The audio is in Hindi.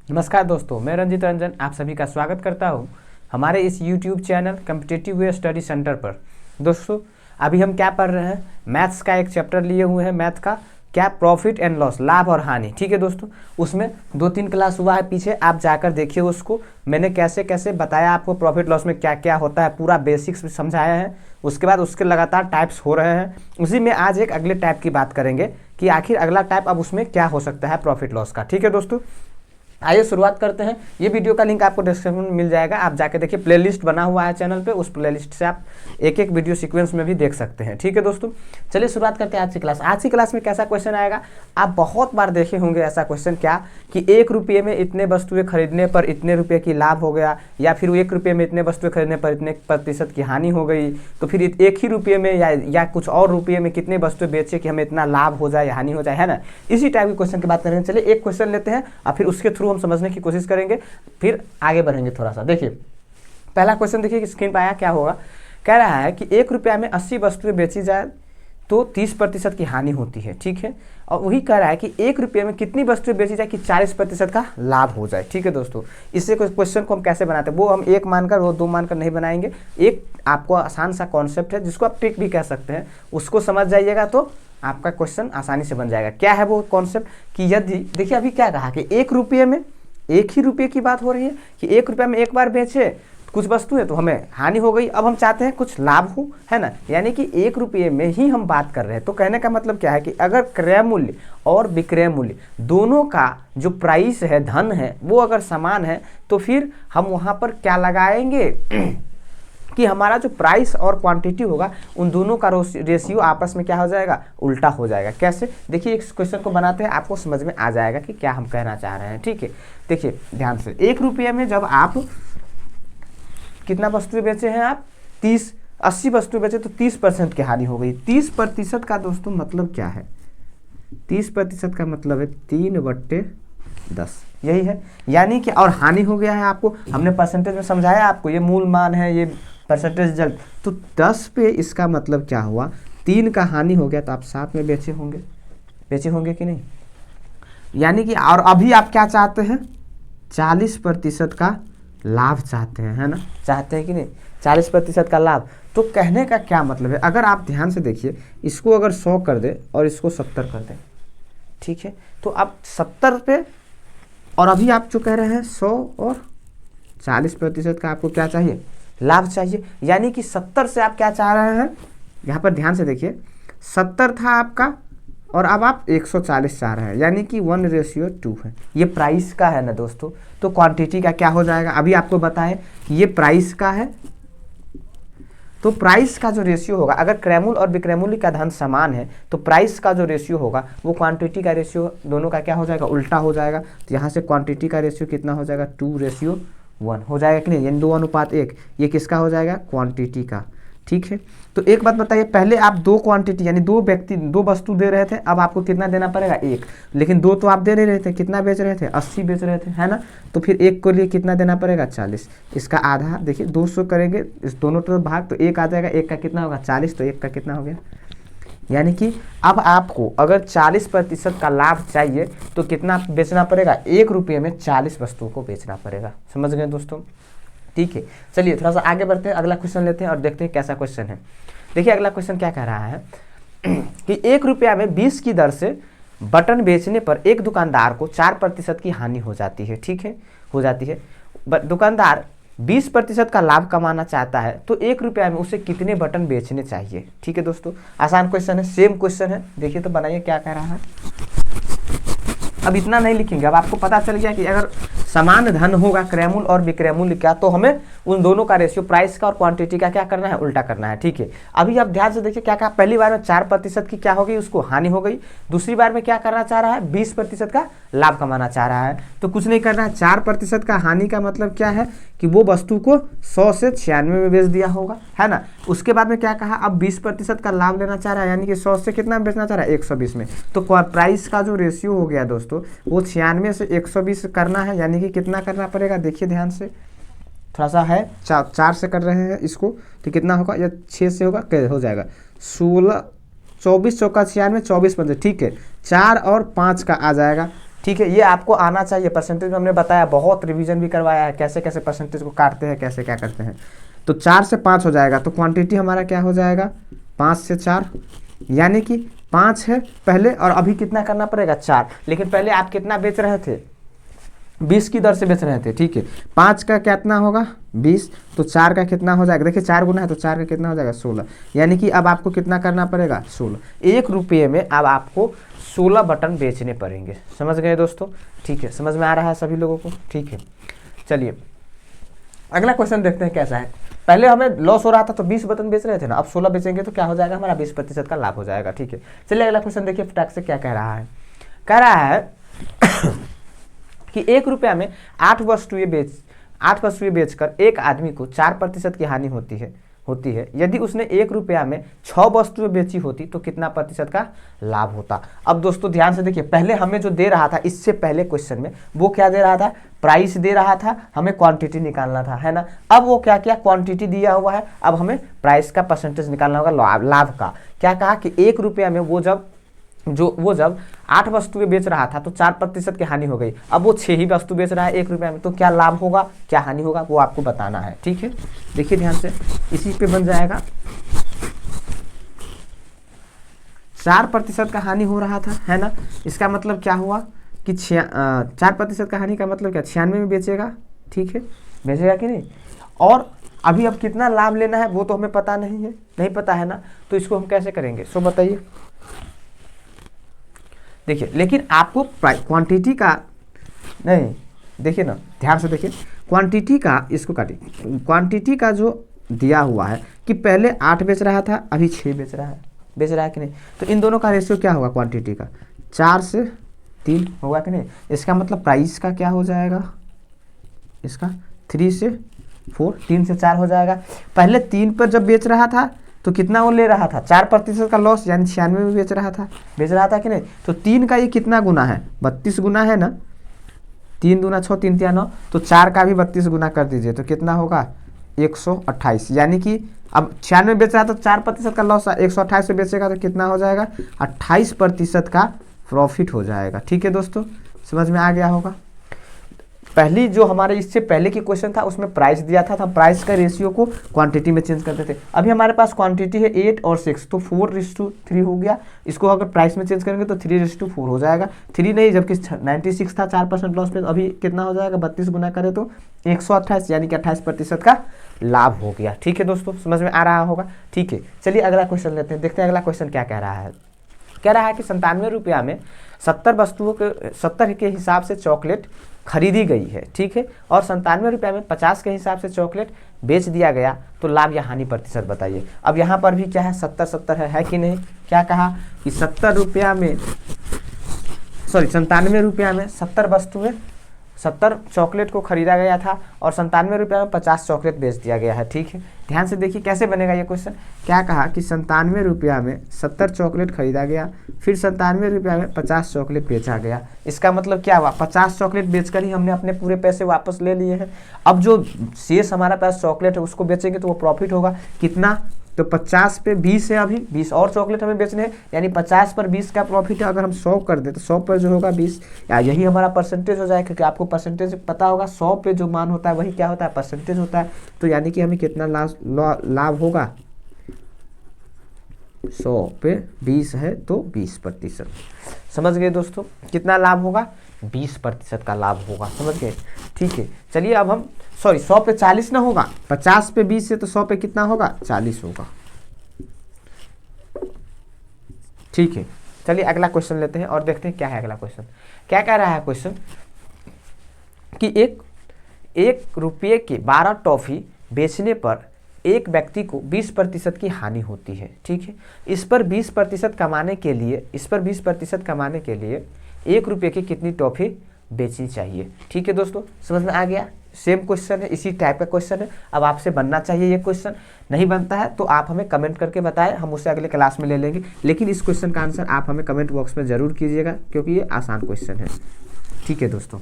नमस्कार दोस्तों, मैं रंजित रंजन आप सभी का स्वागत करता हूं हमारे इस YouTube channel competitive way study centre पर। दोस्तों, अभी हम क्या पढ़ रहे हैं, मैथ्स का एक चैप्टर लिए हुए हैं। मैथ का क्या, प्रॉफिट एंड लॉस, लाभ और हानि। ठीक है दोस्तों, उसमें 2-3 क्लास हुआ है पीछे, आप जाकर देखिए उसको। मैंने कैसे कैसे बताया आपको प्रॉफिट लॉस में क्या क्या होता है, पूरा बेसिक्स भी समझाया है। उसके बाद उसके लगातार टाइप्स हो रहे हैं, उसी में आज एक अगले टाइप की बात करेंगे कि आखिर अगला टाइप अब उसमें क्या हो सकता है प्रॉफिट लॉस का। ठीक है दोस्तों, आइए शुरुआत करते हैं। ये वीडियो का लिंक आपको डिस्क्रिप्शन में मिल जाएगा, आप जाके देखिए। प्लेलिस्ट बना हुआ है चैनल पे, उस प्लेलिस्ट से आप एक एक वीडियो सीक्वेंस में भी देख सकते हैं। ठीक है दोस्तों, चलिए शुरुआत करते हैं आज की क्लास। आज की क्लास में कैसा क्वेश्चन आएगा, आप बहुत बार देखे होंगे ऐसा क्वेश्चन, क्या कि 1 रुपये में इतने वस्तुएं खरीदने पर इतने रुपये की लाभ हो गया, या फिर 1 रुपये में इतने वस्तुएं खरीदने पर इतने प्रतिशत की हानि हो गई। तो फिर 1 ही रुपये में या कुछ और रुपये में कितने वस्तुएं बेचे कि हमें इतना लाभ हो जाए या हानि हो जाए, है ना। इसी टाइप के क्वेश्चन की बात करेंगे। चलिए एक क्वेश्चन लेते हैं और फिर उसके थ्रू हम समझने की कोशिश करेंगे, फिर आगे बढ़ेंगे थोड़ा सा। देखिए पहला क्वेश्चन, देखिए स्क्रीन पर आया, क्या होगा। कह रहा है कि 1 रुपया में 80 वस्तुएं बेची जाए तो 30% की हानि होती है। ठीक है, और वही कह रहा है कि 1 रुपये में कितनी वस्तुएं बेची जाए कि 40% का लाभ हो जाए। ठीक है दोस्तों, इससे क्वेश्चन को हम कैसे बनाते हैं वो हम 1 मानकर वो 2 मानकर नहीं बनाएंगे। एक आपको आसान सा कॉन्सेप्ट है जिसको आप ट्रिक भी कह सकते हैं, उसको समझ जाइएगा तो आपका क्वेश्चन आसानी से बन जाएगा। क्या है वो कॉन्सेप्ट कि यदि, देखिए अभी क्या कहा कि 1 रुपये में 1 ही रुपये की बात हो रही है कि 1 रुपये में एक बार बेचे कुछ वस्तु है तो हमें हानि हो गई, अब हम चाहते हैं कुछ लाभ हो, है ना। यानी कि 1 रुपये में ही हम बात कर रहे हैं। तो कहने का मतलब क्या है कि अगर क्रय मूल्य और विक्रय मूल्य दोनों का जो प्राइस है, धन है, वो अगर समान है तो फिर हम वहाँ पर क्या लगाएंगे कि हमारा जो प्राइस और क्वांटिटी होगा उन दोनों का रेशियो आपस में क्या हो जाएगा, उल्टा हो जाएगा। कैसे, देखिए इस क्वेश्चन को बनाते हैं, आपको समझ में आ जाएगा कि क्या हम कहना चाह रहे हैं। ठीक है, देखिए ध्यान से, 1 रुपये में जब आप कितना वस्तुएं बेचे हैं, आप 80 वस्तुएं बेचे तो 30% की हानि हो गई। 30% का दोस्तों मतलब क्या है, 30% का मतलब है 3/10, यही है। यानी कि और हानि हो गया है, आपको हमने परसेंटेज में समझाया, आपको ये मूल मान है, ये परसेंटेज रिजल्ट। तो 10 पे इसका मतलब क्या हुआ, 3 का हानि हो गया तो आप 7 में बेचे होंगे कि नहीं। यानी कि और अभी आप क्या चाहते हैं, 40% का लाभ चाहते हैं, है ना, चाहते हैं कि नहीं, 40% का लाभ। तो कहने का क्या मतलब है, अगर आप ध्यान से देखिए, इसको अगर 100 कर दे और इसको 70 कर दे, ठीक है, तो आप 70 पे, और अभी आप जो कह रहे हैं 100 और 40% का आपको क्या चाहिए, लाभ चाहिए। यानी कि 70 से आप क्या चाह रहे हैं, यहाँ पर ध्यान से देखिए, 70 था आपका और अब आप 140 चाह रहे हैं, यानी कि 1:2 है। ये प्राइस का है ना दोस्तों, तो क्वांटिटी का क्या हो जाएगा, अभी आपको बताएं कि ये प्राइस का है, तो प्राइस का जो रेशियो होगा, अगर क्रयमूल और विक्रयमूल्य का धन समान है तो प्राइस का जो रेशियो होगा वो क्वांटिटी का रेशियो दोनों का क्या हो जाएगा, उल्टा हो जाएगा। तो यहाँ से क्वांटिटी का रेशियो कितना हो जाएगा, 2:1 हो जाएगा कि नहीं, यानी 2:1। ये किसका हो जाएगा, क्वांटिटी का। ठीक है, तो एक बात बताइए, पहले आप 2 क्वांटिटी यानी 2 व्यक्ति 2 वस्तु दे रहे थे, अब आपको कितना देना पड़ेगा, 1। लेकिन 2 तो आप दे नहीं रहे थे, कितना बेच रहे थे, 80 बेच रहे थे, है ना। तो फिर 1 के लिए कितना देना पड़ेगा, 40। इसका आधा, देखिए 200 करेंगे इस दोनों तरफ भाग तो 1 आ जाएगा, 1 का कितना होगा, 40, तो 1 का कितना हो गया। यानी कि अब आपको अगर 40% का लाभ चाहिए तो कितना बेचना पड़ेगा, 1 रुपये में 40 वस्तुओं को बेचना पड़ेगा। समझ गए दोस्तों, ठीक है। चलिए थोड़ा सा आगे बढ़ते हैं, अगला क्वेश्चन लेते हैं और देखते हैं कैसा क्वेश्चन है। देखिए अगला क्वेश्चन क्या कह रहा है कि 1 रुपया में 20 की दर से बटन बेचने पर एक दुकानदार को 4% की हानि हो जाती है। ठीक है, हो जाती है। दुकानदार 20% का लाभ कमाना चाहता है तो 1 रुपया में उसे कितने बटन बेचने चाहिए। ठीक है दोस्तों, आसान क्वेश्चन है, सेम क्वेश्चन है। देखिए तो बनाइए क्या कह रहा है। अब इतना नहीं लिखेंगे, अब आपको पता चल गया कि अगर समान धन होगा क्रयमूल्य और विक्रयमूल्य का, तो हमें उन दोनों का रेशियो प्राइस का और क्वांटिटी का क्या करना है, उल्टा करना है। ठीक है, अभी आप ध्यान से देखिए क्या कहा, पहली बार में 4% की क्या हो गई, उसको हानि हो गई। दूसरी बार में क्या करना चाह रहा है, 20% का लाभ कमाना चाह रहा है। तो कुछ नहीं करना है, 4% का हानि का मतलब क्या है कि वो वस्तु को 100 से 96 में बेच दिया होगा, है ना। उसके बाद में क्या कहा, अब 20% का लाभ लेना चाह रहा है, यानी कि 100 से कितना बेचना चाह रहा है, 120 में। तो प्राइस का जो रेशियो हो गया दोस्तों वो 96 से 120 करना है, यानी कि कितना करना पड़ेगा, देखिए ध्यान से, थोड़ा सा है, 4 से कर रहे हैं इसको, तो कितना होगा, या 6 से होगा, हो जाएगा 16, 24 चौका 96, 24 15, ठीक है, 4 और 5 का आ जाएगा। ठीक है, ये आपको आना चाहिए। परसेंटेज में हमने बताया, बहुत रिवीजन भी करवाया है, कैसे कैसे परसेंटेज को काटते हैं, कैसे क्या करते हैं। तो 4 से 5 हो जाएगा, तो क्वांटिटी हमारा क्या हो जाएगा 5 से 4, यानी कि 5 है पहले और अभी कितना करना पड़ेगा 4। लेकिन पहले आप कितना बेच रहे थे 20 की दर से बेच रहे थे, ठीक है। 5 का कितना होगा 20, तो 4 का कितना हो जाएगा, देखिए 4 गुना है तो 4 का कितना हो जाएगा 16, यानी कि अब आपको कितना करना पड़ेगा 16। 1 रुपये में अब आपको 16 बटन बेचने पड़ेंगे। समझ गए दोस्तों, ठीक है, समझ में आ रहा है सभी लोगों को, ठीक है। चलिए अगला क्वेश्चन देखते हैं कैसा है। पहले हमें लॉस हो रहा था तो 20 बटन बेच रहे थे ना, अब 16 बेचेंगे तो क्या हो जाएगा हमारा 20% का लाभ हो जाएगा, ठीक है। चलिए अगला क्वेश्चन देखिए फटाक से क्या कह रहा है। कह रहा है कि 1 रुपया में 8 वस्तुएं बेचकर एक आदमी को 4% की हानि होती है। यदि उसने 1 रुपया में 6 वस्तुएं बेची होती तो कितना प्रतिशत का लाभ होता। अब दोस्तों ध्यान से देखिए, पहले हमें जो दे रहा था इससे पहले क्वेश्चन में, वो क्या दे रहा था, प्राइस दे रहा था, हमें क्वांटिटी निकालना था, है ना। अब वो क्या किया, क्वांटिटी दिया हुआ है, अब हमें प्राइस का परसेंटेज निकालना होगा, लाभ का। क्या कहा कि 1 रुपया में वो जब 8 वस्तुएं बेच रहा था तो 4% की हानि हो गई। अब वो 6 ही वस्तु बेच रहा है 1 रुपया में, तो क्या लाभ होगा क्या हानि होगा वो आपको बताना है, ठीक है। देखिए ध्यान से, इसी पे बन जाएगा। 4% का हानि हो रहा था, है ना। इसका मतलब क्या हुआ कि 4% का हानि का मतलब क्या, 96 में बेचेगा, ठीक है, बेचेगा कि नहीं। और अभी अब कितना लाभ लेना है वो तो हमें पता नहीं पता है ना, तो इसको हम कैसे करेंगे सो बताइए। देखिए लेकिन आपको क्वांटिटी का नहीं, देखिए ना ध्यान से देखिए, क्वांटिटी का, इसको काटिए, क्वांटिटी का जो दिया हुआ है कि पहले 8 बेच रहा था अभी 6 बेच रहा है कि नहीं। तो इन दोनों का रेशियो क्या होगा, क्वांटिटी का 4 से 3 होगा कि नहीं। इसका मतलब प्राइस का क्या हो जाएगा, इसका 3 से 4, 3 से 4 हो जाएगा। पहले 3 पर जब बेच रहा था तो कितना वो ले रहा था, 4% का लॉस, यानी 96 में बेच रहा था कि नहीं। तो 3 का ये कितना गुना है, 32 गुना है ना, 3 दूना 6, 3 तिया 9, तो 4 का भी 32 गुना कर दीजिए तो कितना होगा 128, यानी कि अब 96 में बेच रहा था तो 4% का लॉस, 128 में बेचेगा तो कितना हो जाएगा 28% का प्रॉफिट हो जाएगा, ठीक है दोस्तों, समझ में आ गया होगा। पहली जो हमारे इससे पहले की क्वेश्चन था उसमें प्राइस दिया था, हम प्राइस का रेशियो को क्वांटिटी में चेंज करते थे। अभी हमारे पास क्वांटिटी है 8 और 6, तो 4:3 हो गया। इसको अगर प्राइस में चेंज करेंगे तो 3:4 हो जाएगा। 3 नहीं, जबकि 96 था 4% लॉस पे, अभी कितना हो जाएगा 32 गुना करे तो 128, यानी कि 28% का लाभ हो गया, ठीक है दोस्तों, समझ में आ रहा होगा, ठीक है। चलिए अगला क्वेश्चन लेते हैं, देखते हैं अगला क्वेश्चन क्या कह रहा है। कह रहा है कि 97 रुपया में 70 के हिसाब से चॉकलेट खरीदी गई है, ठीक है, और 97 रुपया में 50 के हिसाब से चॉकलेट बेच दिया गया, तो लाभ या हानि प्रतिशत बताइए। अब यहाँ पर भी क्या है 70-70 है कि नहीं। क्या कहा कि 97 रुपया में 70 चॉकलेट को खरीदा गया था और 97 रुपया में 50 चॉकलेट बेच दिया गया है, ठीक है। ध्यान से देखिए कैसे बनेगा ये क्वेश्चन। क्या कहा कि 97 रुपया में 70 चॉकलेट खरीदा गया, फिर 97 रुपया में 50 चॉकलेट बेचा गया। इसका मतलब क्या हुआ, 50 चॉकलेट बेचकर ही हमने अपने पूरे पैसे वापस ले लिए हैं। अब जो शेष हमारा पास चॉकलेट है उसको बेचेंगे तो वो प्रॉफिट होगा कितना, तो 50 पे 20 है, अभी 20 और चॉकलेट हमें बेचने हैं, यानी 50 पर 20 का प्रॉफिट है। अगर हम 100 कर दें तो 100 पर जो होगा 20, यही हमारा परसेंटेज हो जाएगा, क्योंकि आपको परसेंटेज पता होगा 100 पे जो मान होता है वही क्या होता है, परसेंटेज होता है। तो यानी कि हमें कितना लाभ होगा, 100 पे 20 है तो 20%। समझ गए दोस्तों, कितना लाभ होगा 20% का लाभ होगा, समझ गए, ठीक है। चलिए अब हम 100 पे 40 ना होगा, 50 पे 20 है तो 100 पे कितना होगा 40 होगा, ठीक है। चलिए अगला क्वेश्चन लेते हैं और देखते हैं क्या है अगला क्वेश्चन। क्या कह रहा है क्वेश्चन कि एक रुपये की 12 टॉफी बेचने पर एक व्यक्ति को 20% की हानि होती है, ठीक है। इस पर 20% कमाने के लिए 1 रुपये की कितनी टॉफी बेचनी चाहिए, ठीक है दोस्तों, समझ में आ गया। सेम क्वेश्चन है, इसी टाइप का क्वेश्चन है। अब आपसे बनना चाहिए ये क्वेश्चन, नहीं बनता है तो आप हमें कमेंट करके बताएं, हम उसे अगले क्लास में ले लेंगे। लेकिन इस क्वेश्चन का आंसर आप हमें कमेंट बॉक्स में ज़रूर कीजिएगा, क्योंकि ये आसान क्वेश्चन है, ठीक है दोस्तों।